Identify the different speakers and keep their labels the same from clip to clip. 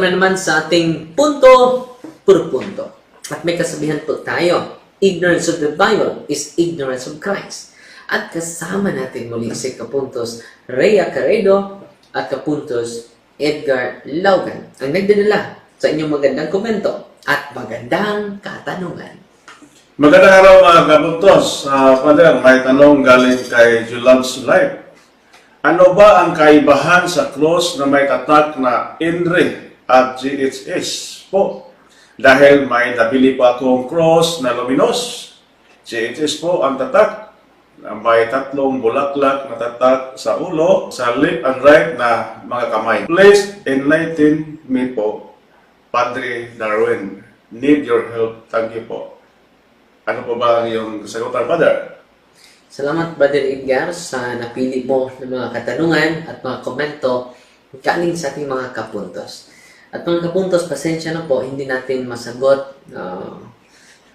Speaker 1: na naman sa ating punto por punto. At may kasabihan po tayo, ignorance of the Bible is ignorance of Christ. At kasama natin muli si Kapuntos Rhea Caredo at Kapuntos Edgar Laugan ang nagdadala sa inyong magandang komento at magandang katanungan.
Speaker 2: Magandang araw mga kapuntos. Father, may tanong galing kay Julan's Life. Ano ba ang kaibahan sa cross na may tatak na INRI at GHS po? Dahil may nabili pa akong cross na luminos. GHS po ang tatak. May tatlong bulaklak na tatak sa ulo, sa left and right na mga kamay. Please enlighten me po, Padre Darwin. Need your help. Thank you po. Ano po ba yung kasagutan, Father?
Speaker 1: Salamat, Brother Edgar, sa napili mo ng mga katanungan at mga komento galing sa ating mga kapuntos. At mga kapuntos, pasensya na po, hindi natin masagot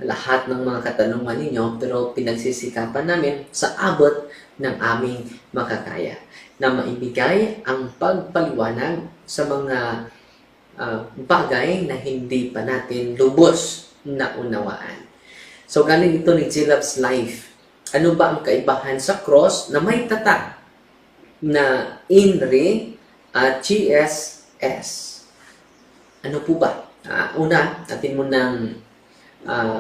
Speaker 1: lahat ng mga katanungan ninyo, pero pinagsisikapan namin sa abot ng aming makakaya na maibigay ang pagpaliwanag sa mga bagay na hindi pa natin lubos na unawaan. So, galing ito ni Jilab's Life. Ano ba ang kaibahan sa cross na may tatak na INRI at GSS? Ano po ba? Una, atin mo nang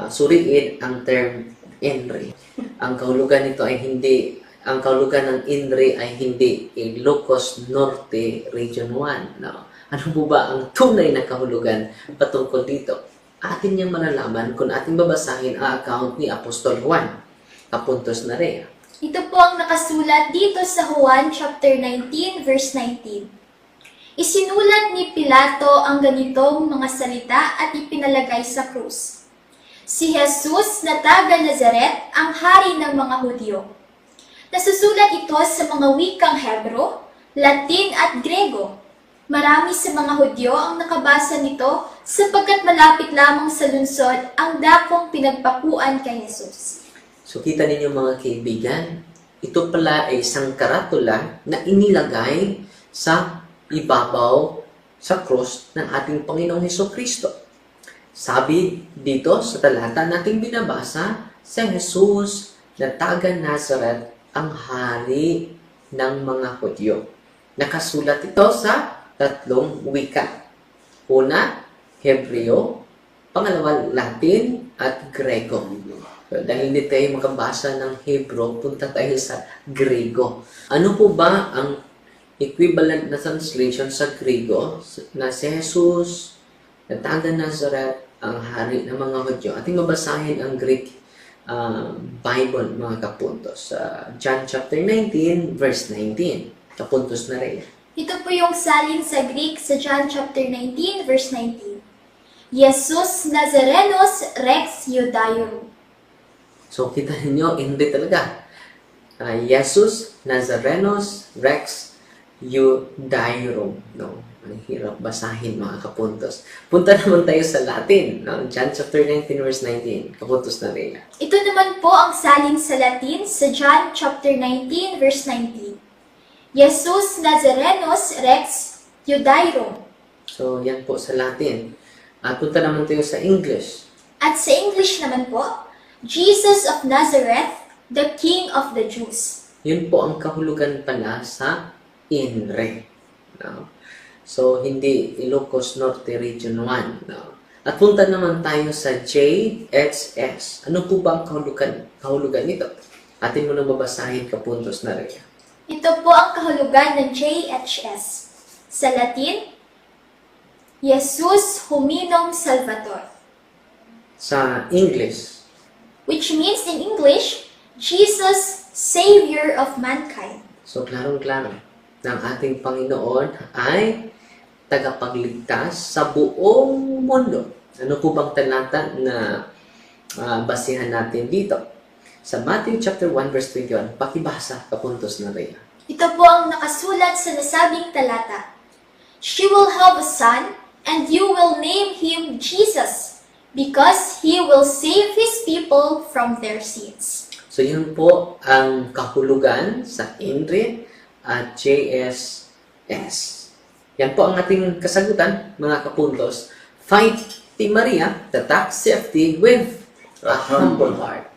Speaker 1: suriin ang term INRI. Ang kahulugan nito ay hindi, ang kahulugan ng INRI ay hindi Ilocos Norte Region 1. No? Ano po ba ang tunay na kahulugan patungkol dito? Atin niyang malalaman kung ating babasahin ang account ni Apostol Juan. Kapuntos na Rhea.
Speaker 3: Ito po ang nakasulat dito sa Juan chapter 19 verse 19. Isinulat ni Pilato ang ganitong mga salita at ipinalagay sa krus. Si Jesus na taga Nazaret ang hari ng mga Hudyo. Nasusulat ito sa mga wikang Hebro, Latin at Grego. Marami sa mga Hudyo ang nakabasa nito sapagkat malapit lamang sa lungsod ang dakong pinagpakuan kay Jesus.
Speaker 1: So kita ninyo mga kaibigan, ito pala ay isang karatula na inilagay sa ibabaw sa cross ng ating Panginoong Hesukristo. Sabi dito sa talata nating binabasa, si Jesus na taga Nazareth ang hari ng mga Hudyo. Nakasulat ito sa tatlong wika. Una, Hebreo, pangalawa, Latin at Grego. Dahil hindi tayo makabasa ng Hebrew, punta tayo sa Grego. Ano po ba ang equivalent na translation sa Grego na si Jesus na taga Nazareth ang hari ng mga Hudyo? Ating mabasahin ang Greek Bible, mga kapuntos. John chapter 19, verse 19. Kapuntos na rin.
Speaker 3: Ito po yung salin sa Greek sa John chapter 19 verse 19. Jesus Nazarenos Rex Judaeorum.
Speaker 1: So, kita ninyo, hindi talaga. Jesus Nazarenos Rex Judaeorum. No? Ang hirap basahin, mga kapuntos. Punta naman tayo sa Latin. No? John chapter 19, verse 19. Kapuntos na rin.
Speaker 3: Ito naman po ang salin sa Latin sa John chapter 19 verse 19. Jesus Nazarenos Rex Judaeorum.
Speaker 1: So, yan po sa Latin. At punta naman tayo sa English.
Speaker 3: At sa English naman po, Jesus of Nazareth, the King of the Jews.
Speaker 1: Yun po ang kahulugan pala sa INRE. No? So, hindi Ilocos Norte Region 1. No? At punta naman tayo sa JHS. Ano po ba ang kahulugan nito? Atin mo na babasahin, kapuntos na rin.
Speaker 3: Ito po ang kahulugan ng JHS. Sa Latin, Jesus Hominum Salvator.
Speaker 1: Sa English,
Speaker 3: Which means in English, Jesus, Savior of mankind.
Speaker 1: so klarong-klaro na ang ating Panginoon ay tagapagligtas sa buong mundo. Ano po bang talata na basihan natin dito? Sa Matthew chapter 1 verse 21, pakibasa, kapuntos na rin.
Speaker 3: Ito po ang nakasulat sa nasabing talata. She will have a son, and you will name him Jesus, because he will save his people from their sins.
Speaker 1: So yun po ang kahulugan sa INRI at JSS. Yan po ang ating kasagutan, mga kapuntos. Fight Team Maria, tatak safety with a humble heart.